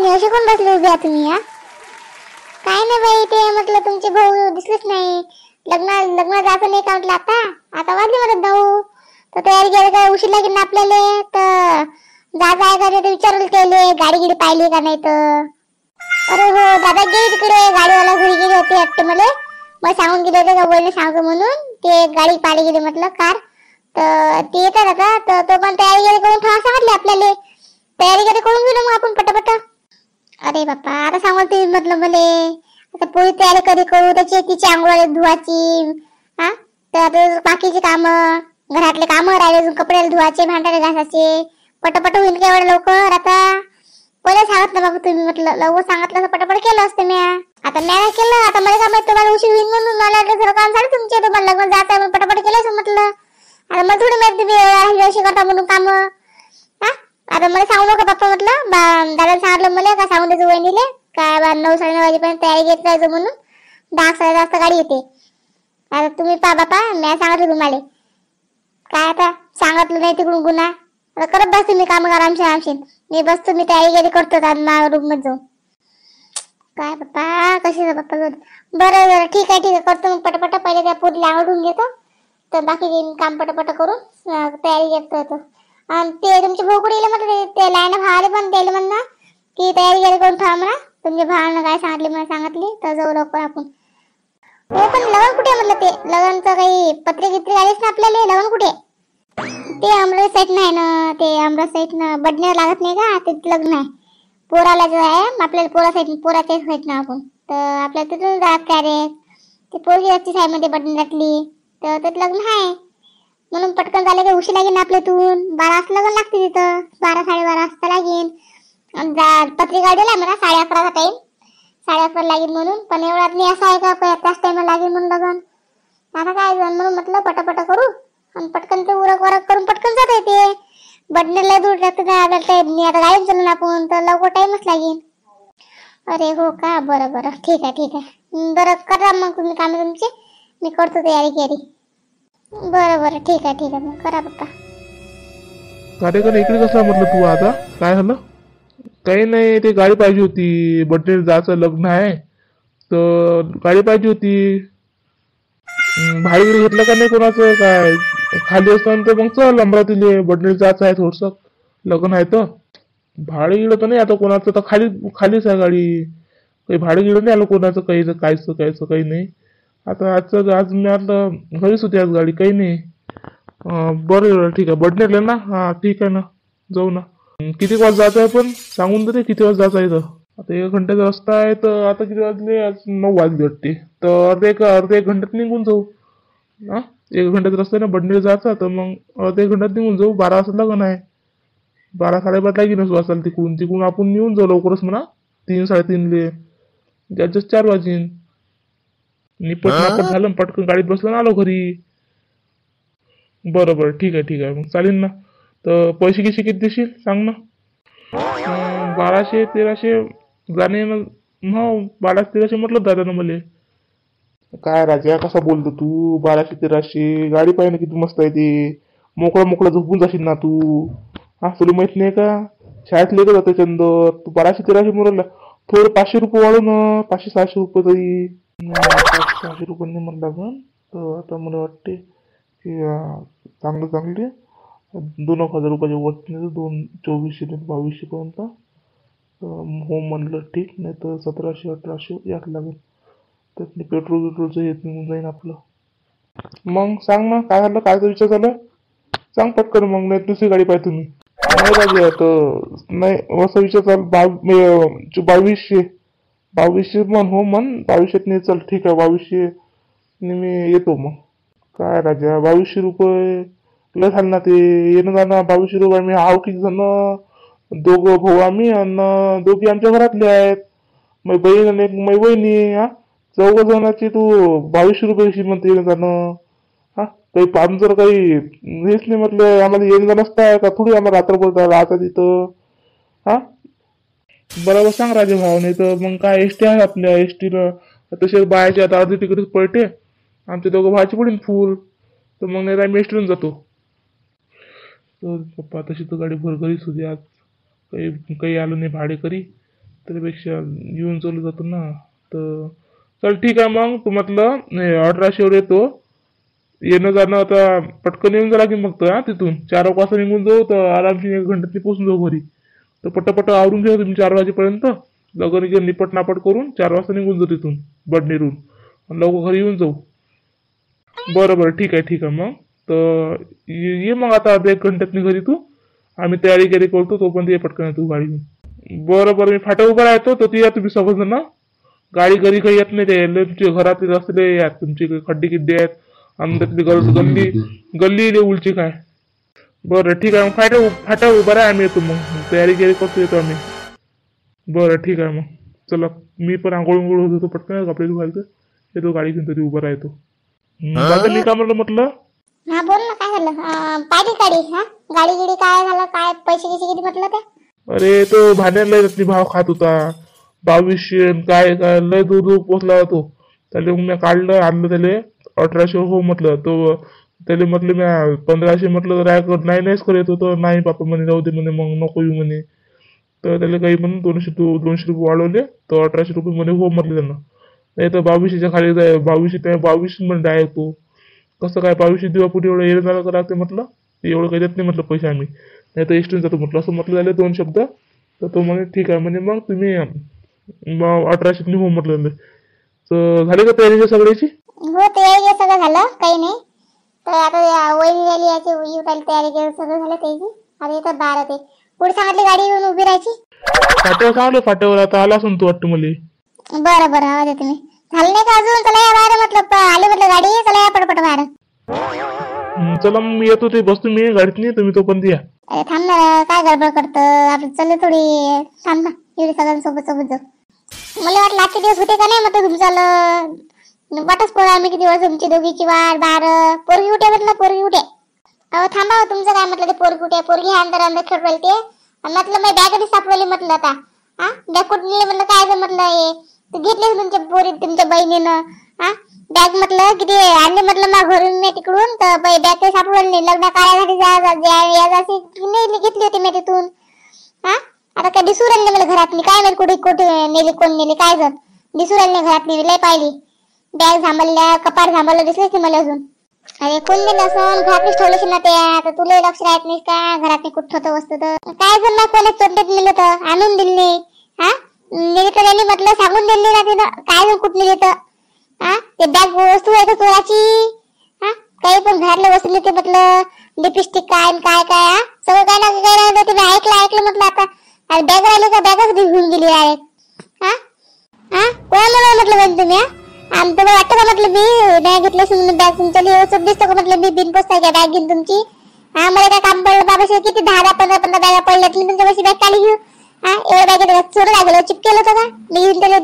तुम्ही असे कोण बसले उभे आहात तुम्ही? काय नाही बाई, ते म्हटलं तुमचे भाऊ दिसलेच नाही. लग्न जायचं नाही का म्हटलं. आता वाजले मला 9. तर तयारी केली काय उशीर लागेल ना आपल्याला. तर जायचं आहे का ते विचारलं त्याले, गाडी गिडी पाहिली का नाही तर. अरे हो दादा गेली तिकडे, गाडीवाला घरी गेले होते वाटते मला सांगून गेले होते का बोलले सांगू म्हणून. ते गाडी पाहिली गेली म्हटलं कार. तर ते येतात आता. तर तो पण तयारी गिरी करून ठेवा सांगितली आपल्याला. तयारी गिरी करून घेऊ मग आपण पटापट. अरे बाप्पा आता सांगू तुम्ही म्हटलं मले. आता पोळी तयारी कधी करू, त्याची तिची आंघोळ धुवायची. तर आता बाकीची कामं, घरातले कामं राहिले, कपडे धुवायचे, भांडे घासायचे. पटापट होईल का एवढं लवकर. आता पहिले सांगितलं बाबा तुम्ही म्हटलं, लवकर सांगितलं तर पटापट केलं असतं म्या. आता म्या केलं. आता मला काय माहित तुम्हाला उशीर होईल म्हणून. मला सर्व काम झालं तुमचे. तुम्हाला लग्न जायचं आहे पटापट केलं असं म्हटलं. आता मला थोडी माहिती तुम्ही अशी करता म्हणून काम. आता मला सांगू नका बाप्पा म्हटलं. दादा सांगितलं मला का सांगून त्याचं वहिनीले काय 9-9:30 वाजेपर्यंत तयारी घेत जायचं म्हणून. 10-10:30 वाजता गाडी येते. आता तुम्ही पहा बापा, म्या सांगितलं तुम्हाला. काय आता सांगितलं नाही तिकडून गुन्हा. आता करत बस तुम्ही काम करा आमच्या. मी बसतो, मी तयारी गेली करतो रूम मध्ये जाऊन. काय बाप्पा कशी बाप्पा. बरं ठीक आहे करतो मग पटापट. पहिले त्या पोरीला आवडून घेतो. तर बाकी काम पटापट करून तयारी घेतो. आणि ते तुमचे भाऊ कुठे गेले म्हटलं. ते लाईन भावाले पण द्यायला म्हणणं की तयारी गेली करून ठेवा म्हणा. तुमच्या भावानं काय सांगितले मला सांगितली तर जाऊ लवकर आपण. हो पण लग्न कुठे म्हटलं. ते लग्नचं काही पत्रे गित्रे आलेच ना आपल्याला. लग्न कुठे. ते अमरावती साईड नाही ना. ते अमरावती साईड ना बडनेर लागत नाही का, ते लग्न आहे. पोराला जो आहे आपल्याला पोराच्या साईड ना आपण. तर आपल्याला तिथून जात काय रे. ते पोरगी असते साईड मध्ये बडनेरातली. तर त्यात लग्न आहे म्हणून पटकन झाले की उशीर लागेल आपल्यातून. 12 वाजता लग्न लागते तिथं. 12-12:30 वाजता लागेल. पत्रिका दिला मला 11:30चा टाइम. 11:30 लागेल म्हणून. पण एवढा नाही असं आहे का त्याच टाइम लागेल म्हणून लग्न. आता काय म्हणून म्हटलं पटापट करू आणि पटकन ते उरक करून पटकन जाता येते. बडनेरला दूर लागतं ना आपल्याला. आता गाडीत चालून आपण तर लवकर टाइमच लागेल. अरे हो का. बरं ठीक आहे. बरं करा मग तुम्ही काम तुमचे. मी करतो तयारी. बरं ठीक आहे मग करा बाप्पा. कार्यक्रम इकडे कसा म्हटलं तू. आता काय झालं. काही नाही, ते गाडी पाहिजे होती. बड्डे जायचं लग्न आहे तर गाडी पाहिजे होती. भाडे घेतलं का नाही कोणाचं. काय खाली असतं तर मग चल अमरावतीले. बड्डे जायचं आहे थोडस लग्न आहे तर. भाडे गिळं तर नाही आता कोणाचं. तर खालीच आहे गाडी. काही भाडे गिळं नाही आलं कोणाचं. काहीच काही नाही. आता आज मी आता घरीच होती आज गाडी. काही नाही. बरं ठीक आहे. बडनेरला ना. हा ठीक आहे ना, जाऊ ना. किती वाजता जायचं आहे पण सांगून दे किती वाजता जायचं आहे. तर आता 1 घंट्याचा रस्ता आहे. तर आता किती वाजले. आज 9 वाजले वाटते. तर अर्धे एक घंट्यात निघून जाऊ. 1 घंट्याचा रस्ता आहे ना बडनेर जायचा. तर मग अर्धे 1 घंट्यात निघून जाऊ. 12 वाजता लग्न आहे. 12-12:30 लागेलच वाजता. तिकडून आपण निघून जाऊ लवकरच म्हणा. 3-3:30 त्याच्यात 4 वाजेन. निपट झालं पटकन गाडीत बसलं ना आलो घरी. बरं ठीक आहे मग चालेल ना. तर पैसे किती देशील सांग ना. 1200-1300 जाणे. हो 1200-1300 म्हटलं दादानं मला. काय राजा कसा बोलतो तू. 1200-1300 गाडी पाहिजे ना किती मस्त आहे ते. मोकळं झोपून जाशील ना तू. तुला माहित नाही का शाळेत लेकर जाते चंद. तू 1200-1300 म्हणला. थोडं 500 रुपये वाढू ना. 500-600 रुपये तरी. 500-600 रुपयांनी म्हणलं लागन. तर आता मला वाटते की चांगले 2,000 रुपयाचे वरती 2400-2200 पर्यंत. हो म्हणलं ठीक. नाही तर 1700-1800 यात लागेल. तर पेट्रोलचं येत निघून जाईन आपलं. मग सांग ना काय झालं. कायचा विचार झाला सांग पटकन. मग नाही दुसरी गाडी पाहिजे तुम्ही. नाही राजा तर नाही असा विचार चाल. 2200 म्हण. हो म्हण 2200 नाही. चल ठीक आहे 2200 मी येतो मग. काय राजा 2200 रुपये लय झालं ना ते. येणं जाणं 2200 रुपये. मी आहो किती जण. 2 भाऊ आम्ही आणि 2 आमच्या घरातले आहेत. माझी बहीण आणि एक माझी वहिनी. 4 जणांची तू 2200 रुपये म्हणते येणं जाणं. काही पाम जर काही हेच नाही म्हटलं. आम्हाला येणं जाणं नसतं का थोडी. आम्हाला रात्रभर राहतात तिथं. बरोबर सांग राजे भाऊ. नाही तर मग काय एसटी आहे आपल्या. एसटीला तसे बायाचे आता अर्धी तिकीट पडते. आमच्या 2 भावाची पडेल फुल. तर मग नाही आम्ही एसटीतून जातो. तर पप्पा तशी तर गाडी भरघरीच होती आज. काही आलं नाही भाडे करी. त्यापेक्षा येऊन चालू जातो ना. तर चल ठीक आहे मग. तू म्हटलं 1800 येतो. येणं जाणं आता पटकन येऊन जा लागेल मग तर. हा तिथून 4 वाजता निघून जाऊ तर आरामशी 1 घंट्यात पोहोचून जाऊ घरी. तर पटापट आवरून घ्या तुम्ही 4 वाजेपर्यंत. लगन निपट नापट करून 4 वाजता निघून जाऊ तिथून बडनेरून. लवकर घरी येऊन जाऊ. बरं ठीक आहे मग. तर ये मग आता अर्ध्या 1 घंट्यात घरी तू. आम्ही तयारी करतो तोपर्यंत ये पटकन तू गाडी घेऊन. बरं मी फाटा उभा राहतो तर या तुम्ही सगळं ना. गाडी घरी काही येत नाही. ते तुमच्या घरातले रस्ते यात तुमचे खड्डे किड्डे आहेत आणि त्यातली गल्ली उलची काय. बरं ठीक आहे मग. फाटा उभा राहा. आम्ही येतो मग. तयारी करतो येतो आम्ही. बरं ठीक आहे मग. चला मी पण आंघोळ होत होतो पटकन कपडे धुवायचं. येतो गाडी घेऊन तरी उभं राहतो. मी का म्हटलं हा बोल ना काय झालं. पाहिली गाडी. हा गाडी गिडी काय झालं काय पैसे किती म्हटलं ते. अरे तो भांड्याला भाव खात होता. 2200 काय काय लय दूर पोचला तो. त्याला मी काढलं आणलं त्याला 1800 हो म्हटलं. तो त्याला म्हटलं मी 1500 म्हटलं तर नाहीच करत होतं. नाही बापा म्हणे जाऊ दे म्हणे मग नको येऊ म्हणे. तर त्याला काही म्हणून 200 रुपये वाढवले तर 1800 रुपये म्हणे हो म्हटलं त्यांना. नाही तर 2200च्या खाली जाय. 2200 म्हणे डायरेक्ट तो. कसं काय 2200 दिवा पुढे एवढं येणं जाणं लागते म्हटलं. एवढं काही देत नाही म्हटलं पैसे आम्ही. नाही तर एसटीन जातो म्हटलं. असं म्हटलं झालं 2 शब्द. तर तो म्हणे ठीक आहे म्हणे मग तुम्ही 1800 हो म्हटलं. तर झाली का तयारी सगळ्याची. हो तयारी सगळं झालं काही नाही. तर आता वैरी राहिली याची तयारी सगळं झालं त्याची. आता येतात 12 ते पुढे सांगितली गाडी येऊन उभी राहायची. फाट्यावर सांगलं फाट्यावर आता आला असून तू वाटतं मला. बरं आवाज येते. तुम्ही झालं नाही का अजून. चला या बाहेर म्हटलं आले म्हटलं गाडी. चला या पटपट बाहेर. चला मग मी येतो. ते बसतो मी गाडीत नाही तुम्ही तोपर्यंत या. अरे थांब ना काय गडबड करतं. आपण चल थोडी थांब ना. एवढी सगळ्यांसोबत जाऊ. मला वाटलं आजचे दिवस होते का नाही म्हटलं तुमचं. वाटच पोळा आम्ही किती दिवस तुमची दोघीची वाट. बाहेर पोरगी उठे म्हटलं पोरगी उठे. अहो थांबा तुमचं काय म्हटलं ते पोरगी उठे. पोरगी अंदर खेळू राहिली ते. म्हटलं मी बॅग सापडली म्हटलं आता. हा बॅग कुठली म्हटलं काय म्हटलं हे घेतले तुमच्या पोरी तुमच्या बहिणीनं. हा बॅग म्हटलं किती आणले म्हटलं मग घरून मी तिकडून. तर बॅग काही सापडली नाही. लग्न कार्यासाठी नाही घेतली होती मी तिथून. हा आता काय दिसू राहिली मला घरातली. काय माहिती कुठे नेली कोण नेली काय जण दिसू राहिली घरातली. लय पाहिली बॅग झांबल्या कपाट झांबलं दिसलेच नाही मला अजून. अरे कोण दिलं असं घरातच ठेवलेच ना ते. आता तुला लक्ष राहत नाही का घरात कुठं होतं वस्तू. तर काय जण मग कोणा चोरट्यात नेलं तर आणून दिली. हा नेली तर त्यांनी म्हटलं सांगून दिली ना तिथं काय जण कुठं नेली तर. हा ते बॅग वस्तू आहे का चोराची. हा काही पण घरातल्या वस्तू नेते म्हटलं. लिपस्टिक काय काय काय सगळं काय ना काय राहिलं. तुम्ही ऐकलं म्हटलं आता. बॅग राहिली का बॅगच घेऊन गेली डायरेक्ट. हा कोणाला म्हटलं तुम्ही. आमचं वाटतं का म्हटलं मी नाही घेतलं बॅग तुमच्या व्यवस्थित दिसतो का म्हटलं. मी बिन पोचताय का बॅग घेऊन तुमची. हा मला काय काम पडलं बाबाशी किती 10-15 बॅगा पडल्या. मी तुमच्यापाशी बॅग काढली घेऊ. हा एवढ्या बॅगेत चोर लागलं चिपकेलं होतं का. मी घेऊन त्याला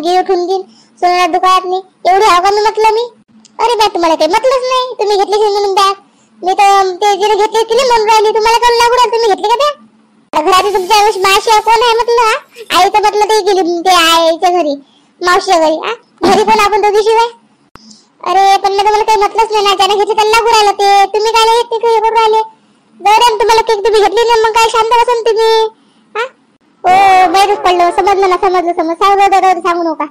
घे उठून देईन सोन्या दुकानात नाही. एवढी हवं का मी म्हटलं मी. अरे बॅग तुम्हाला काही म्हटलंच नाही. तुम्ही घेतली म्हणून बॅग. मी तर ते जिने घेतली तिने म्हणून राहिली. तुम्हाला कोण लागू राहिली तुम्ही घेतली का बॅग. घरात तुमच्या मावशी कोण आहे म्हटलं. आई तर म्हटलं ते गेली ते आईच्या घरी मावशीच्या घरी. घरी पण आपण दोघी शिवाय. अरे पण मी तुम्हाला काही म्हटलंच नाही ना. ज्याने घेतली त्याला लागू राहिलं ते. तुम्ही काय नाही ते करून राहिले. जर तुम्हाला केक तुम्ही घेतली ना मग काय शांत बसून तुम्ही. हा हो बाहेरच पडलं. समजलं सांगू नका.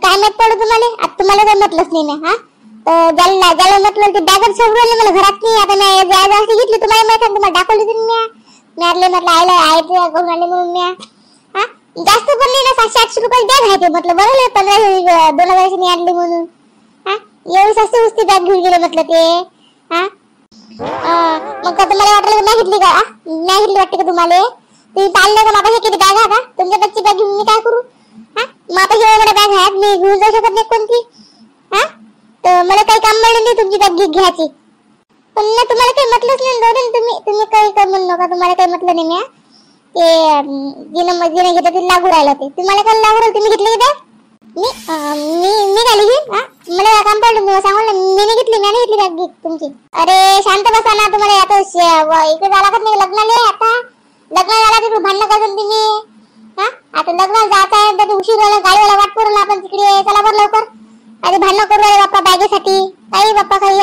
काय माहित पडलं तुम्हाला. आता तुम्हाला काही म्हटलंच नाही ना. हा ज्याला म्हटलं ते बॅगच सोडून मला घरात नाही. आता मी घेतली तुम्हाला माहिती तुम्हाला दाखवली तरी मी म्हटलं आयला आहे करून आले म्हणून मी. हा जास्त पण नाही ना. 700-800 रुपये बॅग आहे ते म्हटलं. बरोबर 15,000-2000 आणली म्हणून. हा एवढी स्वस्त वस्ती बॅग घेऊन गेले म्हटलं ते. हा मग का तुम्हाला वाटलं नाही घेतली का. नाही घेतली वाटते का तुम्हाला. तुम्ही पाहिलं का माझ्या किती बॅग आहे का. तुमच्या बच्ची बॅग घेऊन मी काय करू. हा माझ्या एवढ्या बॅग आहेत मी घेऊन जाऊ शकत नाही कोणती. हा तर मला काही काम मिळलं नाही तुमची बॅग घ्यायची. पण तुम्हाला काही म्हटलंच नाही. तुम्ही काही कर म्हणू नका. तुम्हाला काही म्हटलं नाही मी. ते जिने घेतलं ते लागू राहिलं ते. तुम्हाला काय लागू राहिलं तुम्ही घेतली का मी घाली घे. मला काम पडलं तुम्हाला सांगू ना. मी नाही घेतली मी नाही घेतली बॅग तुमची. अरे शांत बसा ना. तुम्हाला आता इकडे जायला का नाही लग्नाला. आता लग्न झाला तिकडे भांडणं करतो तुम्ही. हा आता लग्नाला जायचं आहे तर उशीर झाला गाडीवाला वाट पुरवला आपण तिकडे. चला बरं लवकर. अरे भांडणं करू राहिले बाप्पा बॅगेसाठी. काही बाप्पा काही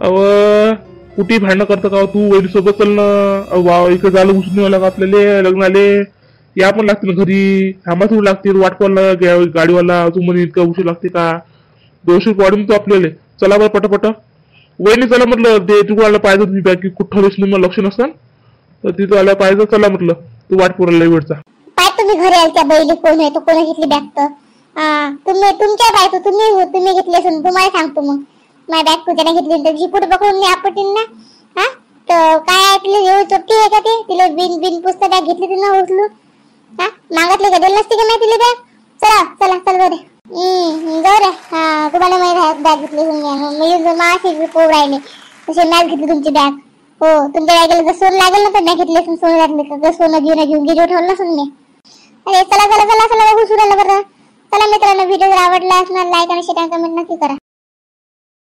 अव कुठे भांडणं करतं का तू. वैरी सोबत चल ना. इकडे झालं उशीर व्हायला का आपल्याला लग्नाले. या पण लागतील घरी, थांबा थोडी लागतील, वाट पाहायला गाडीवाला अजून म्हणे इतका उशीर लागते का? 200 रुपये वाढून तो आपल्याला. चला बरं पटापट. वहिनी चला म्हटलं, ते तिकडे आलं पाहिजे तुम्ही बॅग कुठं ठेवलीस मला लक्ष नसतं, तर तिथं आल्या पाहिजे. चला म्हटलं, तू वाट पुरला वेळचा. पाय तुम्ही घरी आले त्या बैली कोण आहे, तो कोणी घेतली बॅग तर तुम्ही तुमच्या बायको तुम्ही घेतली असून तुम्हाला सांगतो मग माझी बॅग कुठे घेतली तर जिपूट पकडून आपटीन ना. हा तर काय ऐकलं एवढी चोट्टी आहे का ते? तिला बिन पुस्तक बॅग घेतली तिनं उचलून. हा मागतले का दिलं नसते का नाही तिला बॅग? चला चला चल बरे. जाऊ रे. तुम्हाला माहिती बॅग घेतली मी माशी पोर राहिले तसे मॅच घेतली तुमची बॅग. हो तुमच्या बॅगेला जर सोनं लागेल ना तर बॅग घेतली असून सोनं लागले का? सोनं घेऊन ठेवलं नसून मी. अरे चला चला चला चला बघू सुरायला बरं. चला मित्रांनो, व्हिडिओ जर आवडला असणार लाईक आणि शेअर कमेंट नक्की करा.